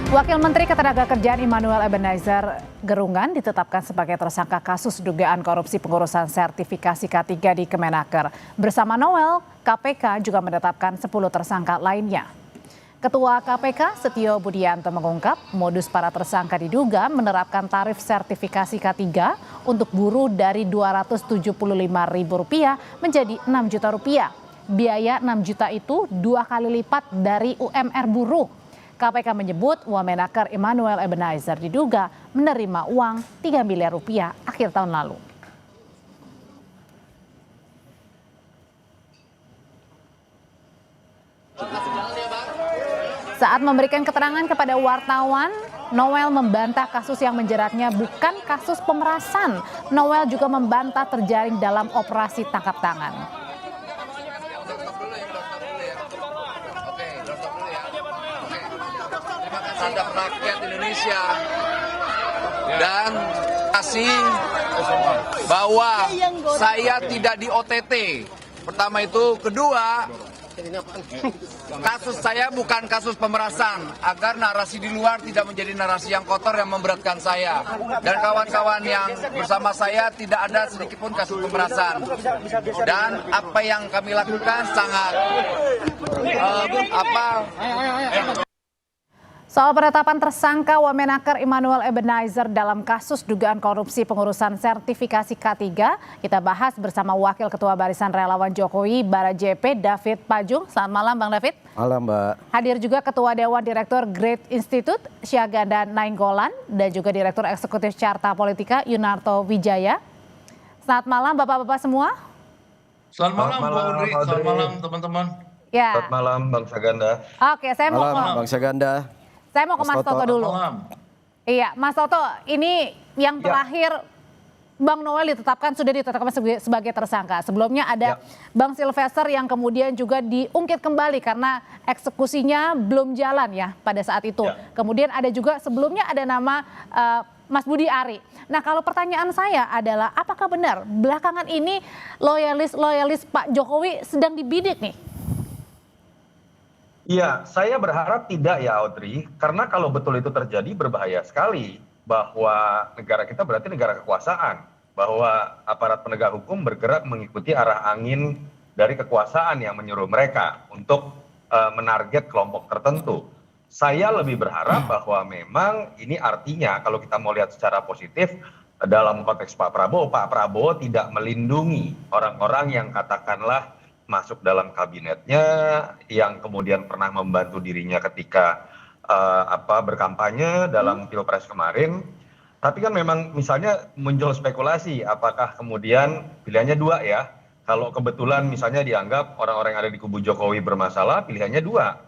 Wakil Menteri Ketenagakerjaan Immanuel Ebenezer Gerungan ditetapkan sebagai tersangka kasus dugaan korupsi pengurusan sertifikasi K3 di Kemenaker. Bersama Noel, KPK juga menetapkan 10 tersangka lainnya. Ketua KPK Setio Budianto mengungkap modus para tersangka diduga menerapkan tarif sertifikasi K3 untuk buruh dari Rp275.000 menjadi Rp6 juta. Biaya 6 juta itu 2 kali lipat dari UMR buruh. KPK menyebut Wamenaker Immanuel Ebenezer diduga menerima uang Rp3 miliar akhir tahun lalu. Saat memberikan keterangan kepada wartawan, Noel membantah kasus yang menjeratnya bukan kasus pemerasan. Noel juga membantah terjaring dalam operasi tangkap tangan. Terhadap rakyat Indonesia dan kasih bahwa saya tidak di OTT. Pertama itu, kedua, kasus saya bukan kasus pemerasan agar narasi di luar tidak menjadi narasi yang kotor yang memberatkan saya dan kawan-kawan yang bersama saya. Tidak ada sedikit pun kasus pemerasan dan apa yang kami lakukan sangat Soal penetapan tersangka Wamenaker Immanuel Ebenezer dalam kasus dugaan korupsi pengurusan sertifikasi K3, kita bahas bersama Wakil Ketua Barisan Relawan Jokowi Bara JP David Pajung. Selamat malam Bang David. Malam Mbak. Hadir juga Ketua Dewan Direktur Great Institute Syahganda Nainggolan dan juga Direktur Eksekutif Carta Politika Yunarto Wijaya. Selamat malam Bapak-Bapak semua. Selamat malam Pak Udri, selamat malam teman-teman. Ya. Selamat malam Bang Syahganda. Oke, saya mau Bang Syahganda. Saya mau ke Mas Toto dulu. Iya, Mas Toto, ini yang terakhir Bang Noel sudah ditetapkan sebagai tersangka. Sebelumnya ada Bang Sylvester yang kemudian juga diungkit kembali karena eksekusinya belum jalan ya pada saat itu. Kemudian ada juga sebelumnya ada nama Mas Budi Ari. Nah, kalau pertanyaan saya adalah apakah benar belakangan ini loyalis Pak Jokowi sedang dibidik nih? Iya, saya berharap tidak ya Audrey, karena kalau betul itu terjadi berbahaya sekali bahwa negara kita berarti negara kekuasaan, bahwa aparat penegak hukum bergerak mengikuti arah angin dari kekuasaan yang menyuruh mereka untuk menarget kelompok tertentu. Saya lebih berharap bahwa memang ini artinya kalau kita mau lihat secara positif dalam konteks Pak Prabowo tidak melindungi orang-orang yang katakanlah masuk dalam kabinetnya, yang kemudian pernah membantu dirinya ketika berkampanye dalam Pilpres kemarin. Tapi kan memang misalnya muncul spekulasi apakah kemudian pilihannya dua ya. Kalau kebetulan misalnya dianggap orang-orang yang ada di kubu Jokowi bermasalah, pilihannya dua.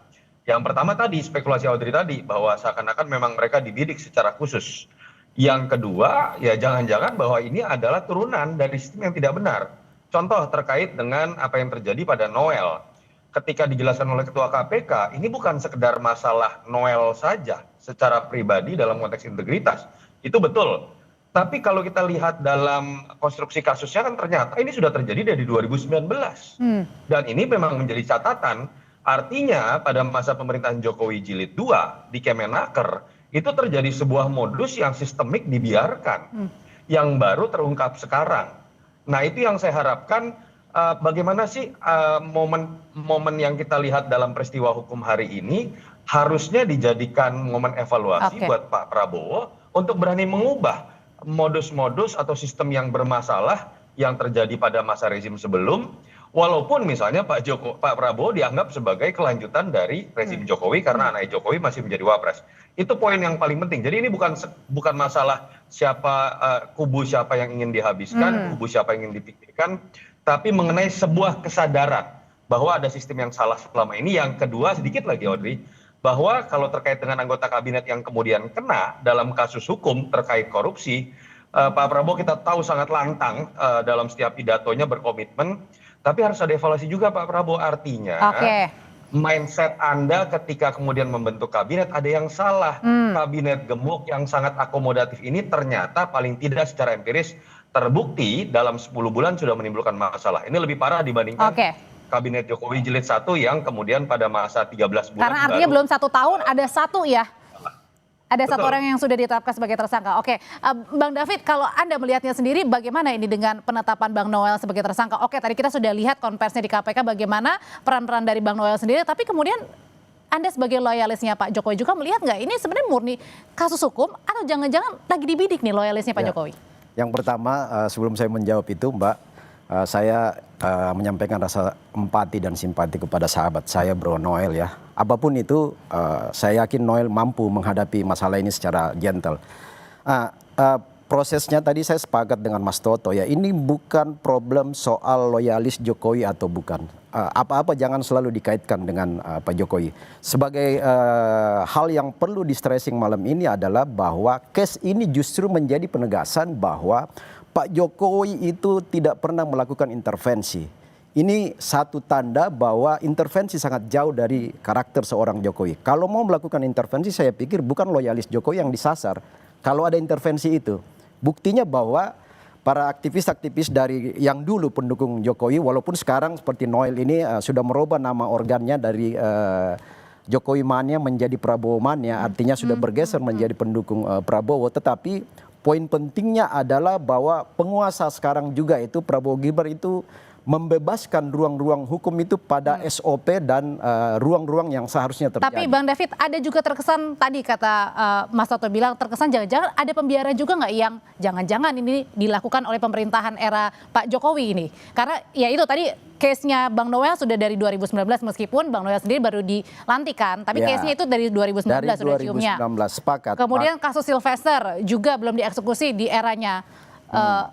Yang pertama tadi spekulasi Audrey tadi bahwa seakan-akan memang mereka dibidik secara khusus. Yang kedua ya jangan-jangan bahwa ini adalah turunan dari sistem yang tidak benar. Contoh terkait dengan apa yang terjadi pada Noel. Ketika dijelaskan oleh Ketua KPK, ini bukan sekedar masalah Noel saja secara pribadi dalam konteks integritas. Itu betul. Tapi kalau kita lihat dalam konstruksi kasusnya kan ternyata ini sudah terjadi dari 2019. Dan ini memang menjadi catatan. Artinya pada masa pemerintahan Jokowi Jilid 2 di Kemenaker, itu terjadi sebuah modus yang sistemik dibiarkan. Yang baru terungkap sekarang. Nah itu yang saya harapkan bagaimana sih momen yang kita lihat dalam peristiwa hukum hari ini harusnya dijadikan momen evaluasi buat Pak Prabowo untuk berani mengubah modus-modus atau sistem yang bermasalah yang terjadi pada masa rezim sebelum, walaupun misalnya Pak Prabowo dianggap sebagai kelanjutan dari rezim Jokowi karena anak Jokowi masih menjadi wapres. Itu poin yang paling penting. Jadi ini bukan masalah kubu siapa yang ingin dihabiskan, kubu siapa yang ingin dipikirkan, tapi mengenai sebuah kesadaran bahwa ada sistem yang salah selama ini. Yang kedua sedikit lagi Audrey, bahwa kalau terkait dengan anggota kabinet yang kemudian kena dalam kasus hukum terkait korupsi, Pak Prabowo kita tahu sangat lantang dalam setiap pidatonya berkomitmen, tapi harus ada evaluasi juga Pak Prabowo. Artinya mindset Anda ketika kemudian membentuk kabinet ada yang salah. Kabinet gemuk yang sangat akomodatif ini ternyata paling tidak secara empiris terbukti dalam 10 bulan sudah menimbulkan masalah. Ini lebih parah dibandingkan kabinet Jokowi Jilid 1 yang kemudian pada masa 13 bulan. Karena artinya belum 1 tahun ada 1 ya? Ada satu orang yang sudah ditetapkan sebagai tersangka. Oke, Bang David, kalau Anda melihatnya sendiri, bagaimana ini dengan penetapan Bang Noel sebagai tersangka? Oke, tadi kita sudah lihat konversinya di KPK bagaimana peran-peran dari Bang Noel sendiri, tapi kemudian Anda sebagai loyalisnya Pak Jokowi juga melihat nggak ini sebenarnya murni kasus hukum atau jangan-jangan lagi dibidik nih loyalisnya Pak Jokowi? Yang pertama, sebelum saya menjawab itu, Mbak, saya menyampaikan rasa empati dan simpati kepada sahabat saya, Bro Noel ya. Apapun itu, saya yakin Noel mampu menghadapi masalah ini secara gentle. Prosesnya tadi saya sepakat dengan Mas Toto ya, ini bukan problem soal loyalis Jokowi atau bukan. Apa-apa jangan selalu dikaitkan dengan Pak Jokowi. Sebagai hal yang perlu di stressing malam ini adalah bahwa case ini justru menjadi penegasan bahwa Pak Jokowi itu tidak pernah melakukan intervensi. Ini satu tanda bahwa intervensi sangat jauh dari karakter seorang Jokowi. Kalau mau melakukan intervensi, saya pikir bukan loyalis Jokowi yang disasar. Kalau ada intervensi itu, buktinya bahwa para aktivis-aktivis dari yang dulu pendukung Jokowi, walaupun sekarang seperti Noel ini sudah merubah nama organnya dari Jokowi mania menjadi Prabowo mania, artinya sudah bergeser menjadi pendukung Prabowo. Tetapi poin pentingnya adalah bahwa penguasa sekarang juga itu Prabowo Gibran itu membebaskan ruang-ruang hukum itu pada SOP dan ruang-ruang yang seharusnya terjadi. Tapi Bang David, ada juga terkesan tadi kata Mas Toto bilang terkesan jangan-jangan ada pembiaran juga nggak yang jangan-jangan ini dilakukan oleh pemerintahan era Pak Jokowi ini. Karena ya itu tadi case-nya Bang Noel sudah dari 2019 meskipun Bang Noel sendiri baru dilantik kan. Tapi case-nya itu dari 2019 sudah ciumnya. 2019, sepakat. Kemudian kasus Sylvester juga belum dieksekusi di eranya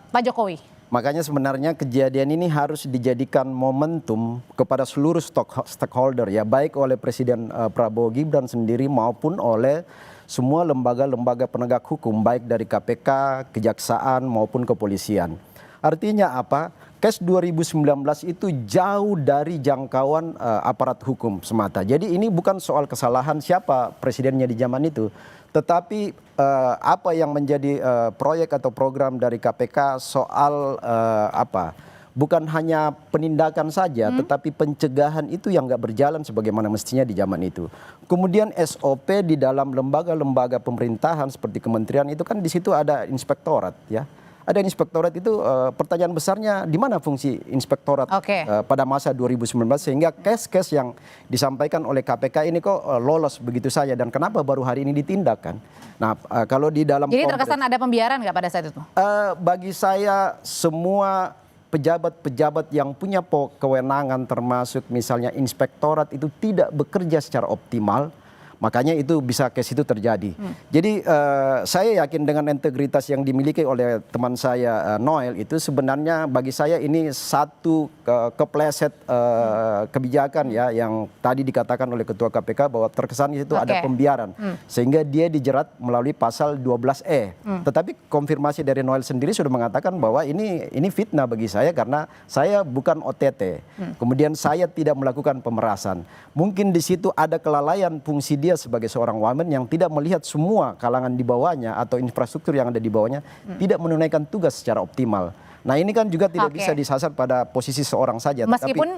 Pak Jokowi. Makanya sebenarnya kejadian ini harus dijadikan momentum kepada seluruh stakeholder ya, baik oleh Presiden Prabowo Gibran sendiri maupun oleh semua lembaga-lembaga penegak hukum, baik dari KPK, Kejaksaan maupun kepolisian. Artinya apa? Case 2019 itu jauh dari jangkauan aparat hukum semata. Jadi ini bukan soal kesalahan siapa presidennya di zaman itu, tetapi apa yang menjadi proyek atau program dari KPK soal bukan hanya penindakan saja, tetapi pencegahan itu yang nggak berjalan sebagaimana mestinya di zaman itu. Kemudian SOP di dalam lembaga-lembaga pemerintahan seperti kementerian itu kan di situ ada inspektorat ya. Ada inspektorat itu pertanyaan besarnya di mana fungsi inspektorat pada masa 2019 sehingga case-case yang disampaikan oleh KPK ini kok lolos begitu saja dan kenapa baru hari ini ditindak kan? Nah kalau di dalam jadi terkesan ada pembiaran nggak pada saat itu? Bagi saya semua pejabat-pejabat yang punya kewenangan termasuk misalnya inspektorat itu tidak bekerja secara optimal. Makanya itu bisa case itu terjadi. Jadi saya yakin dengan integritas yang dimiliki oleh teman saya Noel itu sebenarnya bagi saya ini satu kepleset kebijakan ya yang tadi dikatakan oleh Ketua KPK bahwa terkesan itu ada pembiaran. Sehingga dia dijerat melalui pasal 12E. Tetapi konfirmasi dari Noel sendiri sudah mengatakan bahwa ini fitnah bagi saya karena saya bukan OTT. Kemudian saya tidak melakukan pemerasan. Mungkin di situ ada kelalaian fungsi dia sebagai seorang wamen yang tidak melihat semua kalangan di bawahnya atau infrastruktur yang ada di bawahnya tidak menunaikan tugas secara optimal. Nah ini kan juga tidak bisa disasar pada posisi seorang saja.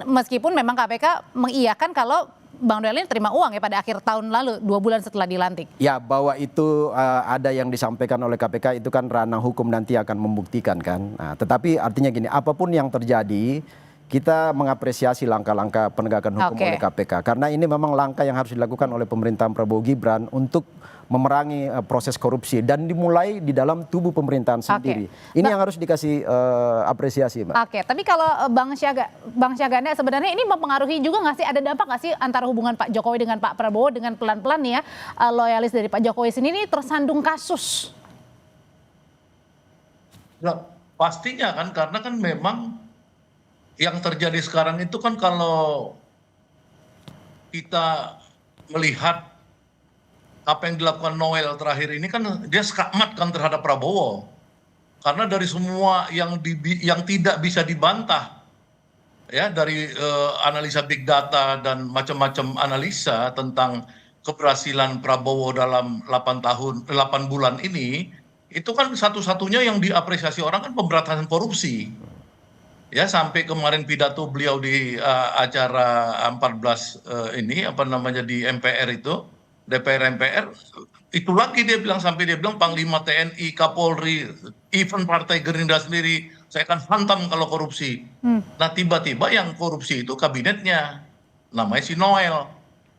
Meskipun memang KPK mengiyakan kalau Bang Noel ini terima uang ya pada akhir tahun lalu 2 bulan setelah dilantik. Ya bahwa itu ada yang disampaikan oleh KPK itu kan ranah hukum nanti akan membuktikan kan. Nah, tetapi artinya gini, apapun yang terjadi kita mengapresiasi langkah-langkah penegakan hukum oleh KPK. Karena ini memang langkah yang harus dilakukan oleh pemerintahan Prabowo Gibran untuk memerangi proses korupsi. Dan dimulai di dalam tubuh pemerintahan sendiri. Ini yang harus dikasih apresiasi, Mbak. Tapi kalau Bang Syaganda sebenarnya ini mempengaruhi juga nggak sih? Ada dampak nggak sih antara hubungan Pak Jokowi dengan Pak Prabowo dengan pelan-pelan nih ya loyalis dari Pak Jokowi sendiri tersandung kasus? Nah, pastinya kan karena kan memang yang terjadi sekarang itu kan kalau kita melihat apa yang dilakukan Noel terakhir ini kan dia skakmat kan terhadap Prabowo. Karena dari semua yang tidak bisa dibantah ya dari analisa big data dan macam-macam analisa tentang keberhasilan Prabowo dalam 8 bulan ini itu kan satu-satunya yang diapresiasi orang kan pemberantasan korupsi. Ya sampai kemarin pidato beliau di acara 14 ini apa namanya di MPR itu DPR MPR itu lagi dia bilang, sampai dia bilang Panglima TNI, Kapolri, even Partai Gerindra sendiri, saya akan hantam kalau korupsi. Nah tiba-tiba yang korupsi itu kabinetnya, namanya si Noel.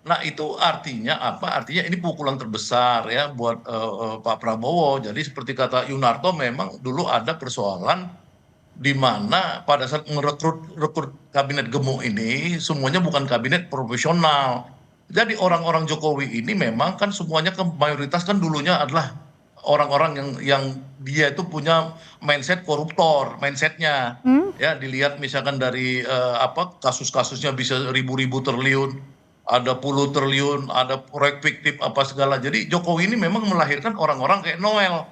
Nah itu artinya apa? Artinya ini pukulan terbesar ya buat Pak Prabowo. Jadi seperti kata Yunarto, memang dulu ada persoalan di mana pada saat merekrut kabinet gemuk ini semuanya bukan kabinet profesional. Jadi orang-orang Jokowi ini memang kan semuanya mayoritas kan dulunya adalah orang-orang yang dia itu punya mindset koruptor, mindsetnya. Ya dilihat misalkan dari kasus-kasusnya bisa ribu-ribu triliun, ada puluh triliun, ada proyek fiktif apa segala. Jadi Jokowi ini memang melahirkan orang-orang kayak Noel.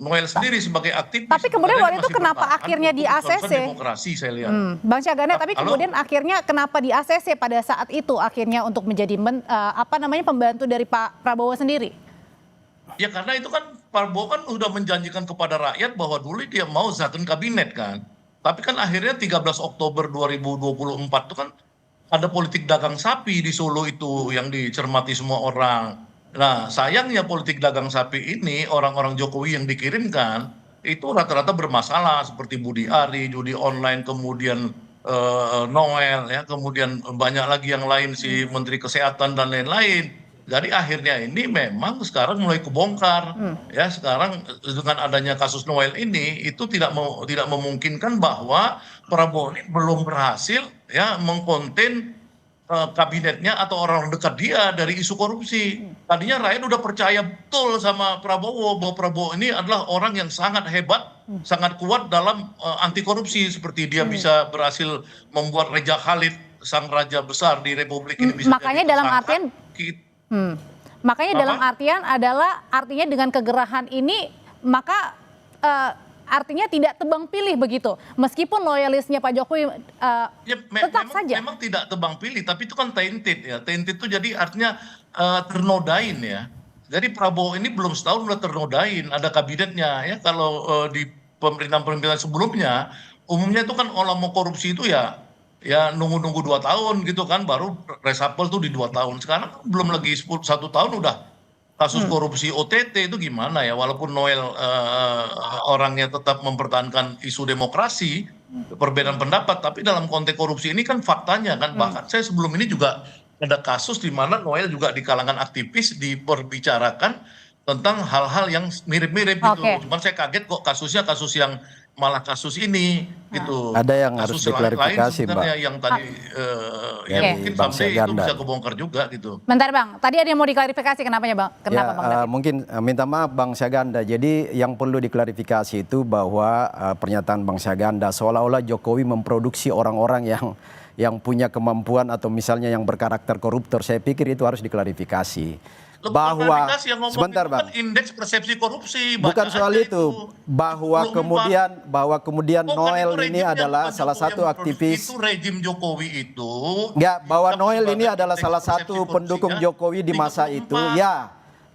Noel sendiri sebagai aktivis. Tapi kemudian waktu itu masih kenapa bertahan akhirnya di untuk ACC? mempertahankan demokrasi saya lihat. Bang Syahganda, tapi Halo? kemudian akhirnya kenapa di ACC pada saat itu akhirnya untuk menjadi pembantu dari Pak Prabowo sendiri? Ya karena itu kan Prabowo kan udah menjanjikan kepada rakyat bahwa dulu dia mau zakon kabinet kan. Tapi kan akhirnya 13 Oktober 2024 itu kan ada politik dagang sapi di Solo itu yang dicermati semua orang. Nah sayangnya politik dagang sapi ini orang-orang Jokowi yang dikirimkan itu rata-rata bermasalah seperti Budi Ari, judi online, kemudian Noel, ya, kemudian banyak lagi yang lain si Menteri Kesehatan dan lain-lain. Jadi akhirnya ini memang sekarang mulai kebongkar, ya sekarang dengan adanya kasus Noel ini itu tidak memungkinkan bahwa Prabowo ini belum berhasil ya mengkonten kabinetnya atau orang dekat dia dari isu korupsi. Tadinya rakyat udah percaya betul sama Prabowo bahwa Prabowo ini adalah orang yang sangat hebat, sangat kuat dalam anti korupsi, seperti dia bisa berhasil membuat Raja Khalid, sang raja besar di Republik ini bisa Makanya dalam artian artinya dengan kegerahan ini maka artinya tidak tebang pilih begitu. Meskipun loyalisnya Pak Jokowi tetap saja. Memang tidak tebang pilih, tapi itu kan tainted ya. Tainted itu jadi artinya ternodain ya. Jadi Prabowo ini belum setahun udah ternodain, ada kabinetnya ya. Kalau di pemerintahan-pemerintahan sebelumnya, umumnya itu kan orang mau korupsi itu ya nunggu-nunggu 2 tahun gitu kan, baru reshuffle tuh di 2 tahun. Sekarang belum lagi 1 tahun udah kasus korupsi OTT itu gimana ya, walaupun Noel orangnya tetap mempertahankan isu demokrasi, perbedaan pendapat, tapi dalam konteks korupsi ini kan faktanya kan, bahkan saya sebelum ini juga ada kasus di mana Noel juga di kalangan aktivis diperbicarakan tentang hal-hal yang mirip-mirip gitu. Cuman saya kaget kok kasusnya kasus yang malah kasus ini gitu. Ada yang harus diklarifikasi, Mbak. Yang tadi mungkin Bang sampai itu Syahganda. bisa kebongkar juga gitu. Bentar Bang, tadi ada yang mau diklarifikasi kenapanya Bang? Kenapa Bang? David? Mungkin minta maaf Bang Syahganda. Jadi yang perlu diklarifikasi itu bahwa pernyataan Bang Syahganda seolah-olah Jokowi memproduksi orang-orang yang punya kemampuan atau misalnya yang berkarakter koruptor. Saya pikir itu harus diklarifikasi. Bahwa sebentar Bang, indeks persepsi korupsi bukan soal itu, bahwa kemudian Bukan Noel itu ini rejimnya adalah Pak salah Jokowi satu yang aktivis. itu rejim Jokowi itu. Enggak, bahwa kita Noel ini sebagai adalah indeks salah persepsi satu korupsinya pendukung Jokowi di masa 34. itu, ya.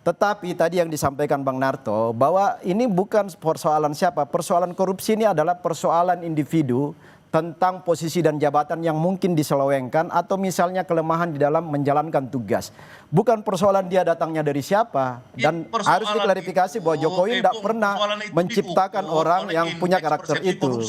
Tetapi tadi yang disampaikan Bang Narto bahwa ini bukan persoalan siapa, persoalan korupsi ini adalah persoalan individu tentang posisi dan jabatan yang mungkin diselewengkan atau misalnya kelemahan di dalam menjalankan tugas. Bukan persoalan dia datangnya dari siapa, dan harus diklarifikasi bahwa Jokowi tidak pernah menciptakan orang yang punya karakter itu.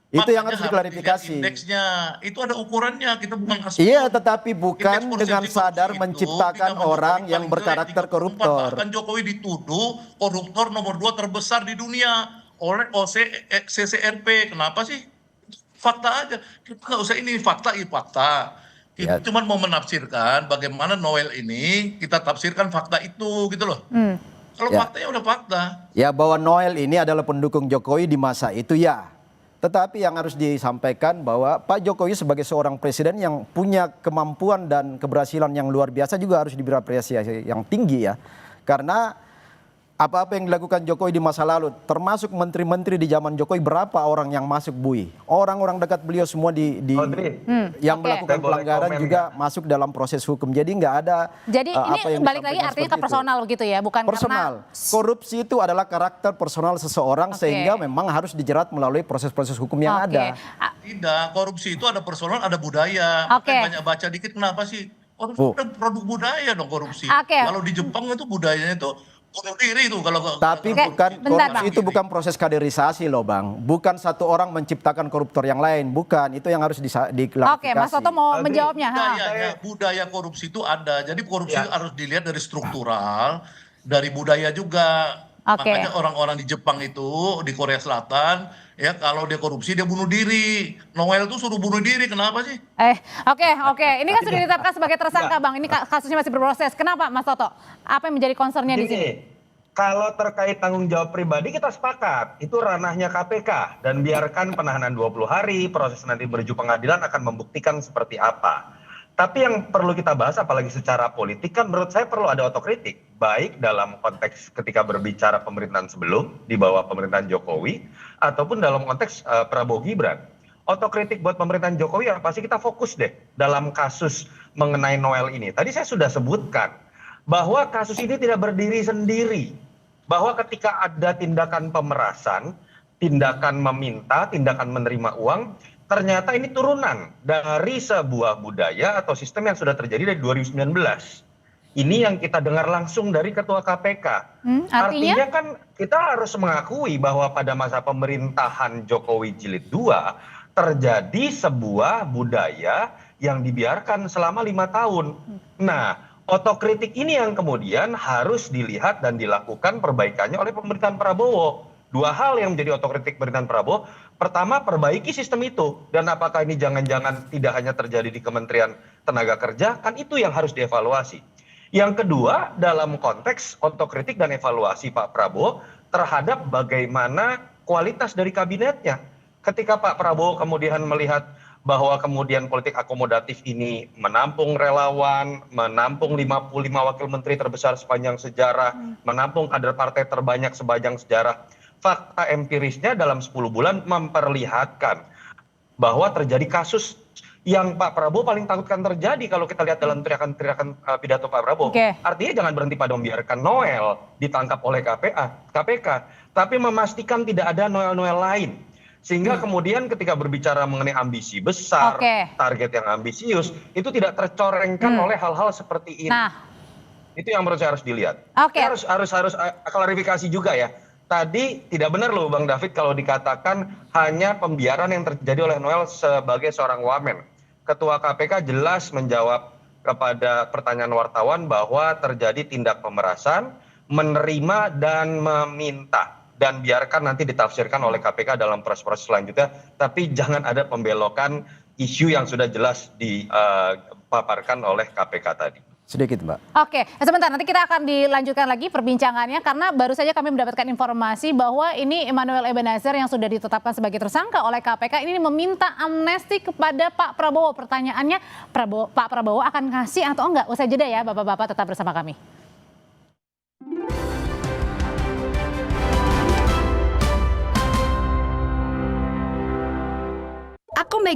Itu yang harus diklarifikasi. Indeksnya itu ada ukurannya, kita bukan kasih. Iya, tetapi bukan Indeks dengan persepsi sadar korupsi menciptakan itu, orang Jokowi yang paling berkarakter jelek, 34. koruptor. Bahkan Jokowi dituduh koruptor nomor 2 terbesar di dunia oleh CCRP. Kenapa sih? Fakta aja. Kita nggak usah ini fakta. Kita cuma mau menafsirkan bagaimana Noel ini, kita tafsirkan fakta itu gitu loh. Kalau faktanya udah fakta. Ya, bahwa Noel ini adalah pendukung Jokowi di masa itu ya. Tetapi yang harus disampaikan bahwa Pak Jokowi sebagai seorang presiden yang punya kemampuan dan keberhasilan yang luar biasa juga harus diberi apresiasi yang tinggi ya. Karena apa-apa yang dilakukan Jokowi di masa lalu, termasuk menteri-menteri di zaman Jokowi, berapa orang yang masuk bui? Orang-orang dekat beliau semua yang melakukan pelanggaran juga masuk dalam proses hukum. Jadi nggak ada. Jadi ini balik lagi artinya ke personal gitu ya, bukan personal. Korupsi itu adalah karakter personal seseorang sehingga memang harus dijerat melalui proses-proses hukum yang ada. Tidak, korupsi itu ada personal, ada budaya. Banyak baca dikit, kenapa sih? Produk budaya dong korupsi. Kalau di Jepang itu budayanya itu bunuh diri itu kalau Tapi Oke, bukan bentar, korupsi Bang. itu bukan proses kaderisasi loh Bang. Bukan satu orang menciptakan koruptor yang lain, bukan. Itu yang harus diklarifikasi. Oke, Mas Toto mau Agree. menjawabnya. budaya korupsi itu ada. Jadi korupsi harus dilihat dari struktural, dari budaya juga. Oke. Makanya orang-orang di Jepang itu, di Korea Selatan, ya kalau dia korupsi dia bunuh diri. Noel tuh suruh bunuh diri, kenapa sih? Oke. Ini kan sudah ditetapkan sebagai tersangka, Bang. Ini kasusnya masih berproses. Kenapa, Mas Toto? Apa yang menjadi concernnya di sini? Gini, kalau terkait tanggung jawab pribadi kita sepakat, itu ranahnya KPK dan biarkan penahanan 20 hari, proses nanti menuju pengadilan akan membuktikan seperti apa. Tapi yang perlu kita bahas apalagi secara politik kan menurut saya perlu ada otokritik, baik dalam konteks ketika berbicara pemerintahan sebelum di bawah pemerintahan Jokowi ataupun dalam konteks Prabowo Gibran. Otokritik buat pemerintahan Jokowi ya pasti kita fokus deh dalam kasus mengenai Noel ini. Tadi saya sudah sebutkan bahwa kasus ini tidak berdiri sendiri. Bahwa ketika ada tindakan pemerasan, tindakan meminta, tindakan menerima uang, ternyata ini turunan dari sebuah budaya atau sistem yang sudah terjadi dari 2019. Ini yang kita dengar langsung dari Ketua KPK. Artinya kan kita harus mengakui bahwa pada masa pemerintahan Jokowi Jilid 2 terjadi sebuah budaya yang dibiarkan selama 5 tahun. Nah, otokritik ini yang kemudian harus dilihat dan dilakukan perbaikannya oleh pemerintahan Prabowo. Dua hal yang menjadi otokritik pemerintahan Prabowo. Pertama, perbaiki sistem itu. Dan apakah ini jangan-jangan tidak hanya terjadi di Kementerian Tenaga Kerja, kan itu yang harus dievaluasi. Yang kedua, dalam konteks otokritik dan evaluasi Pak Prabowo terhadap bagaimana kualitas dari kabinetnya. Ketika Pak Prabowo kemudian melihat bahwa kemudian politik akomodatif ini menampung relawan, menampung 55 wakil menteri terbesar sepanjang sejarah, menampung kader partai terbanyak sepanjang sejarah. Fakta empirisnya dalam 10 bulan memperlihatkan bahwa terjadi kasus yang Pak Prabowo paling takutkan terjadi kalau kita lihat dalam teriakan-teriakan pidato Pak Prabowo. Artinya jangan berhenti pada membiarkan Noel ditangkap oleh KPK, tapi memastikan tidak ada Noel-Noel lain. Sehingga kemudian ketika berbicara mengenai ambisi besar, target yang ambisius, itu tidak tercorengkan oleh hal-hal seperti ini. Nah, itu yang menurut saya harus dilihat. Harus klarifikasi juga ya. Tadi tidak benar loh Bang David kalau dikatakan hanya pembiaran yang terjadi oleh Noel sebagai seorang wamen. Ketua KPK jelas menjawab kepada pertanyaan wartawan bahwa terjadi tindak pemerasan, menerima dan meminta. Dan biarkan nanti ditafsirkan oleh KPK dalam proses-proses selanjutnya. Tapi jangan ada pembelokan isu yang sudah jelas dipaparkan oleh KPK tadi. Sedikit Mbak. Oke, sebentar nanti kita akan dilanjutkan lagi perbincangannya karena baru saja kami mendapatkan informasi bahwa ini Emmanuel Ebenezer yang sudah ditetapkan sebagai tersangka oleh KPK ini meminta amnesti kepada Pak Prabowo. Pertanyaannya Pak Prabowo akan ngasih atau enggak? Usai jeda ya Bapak-bapak, tetap bersama kami. Aku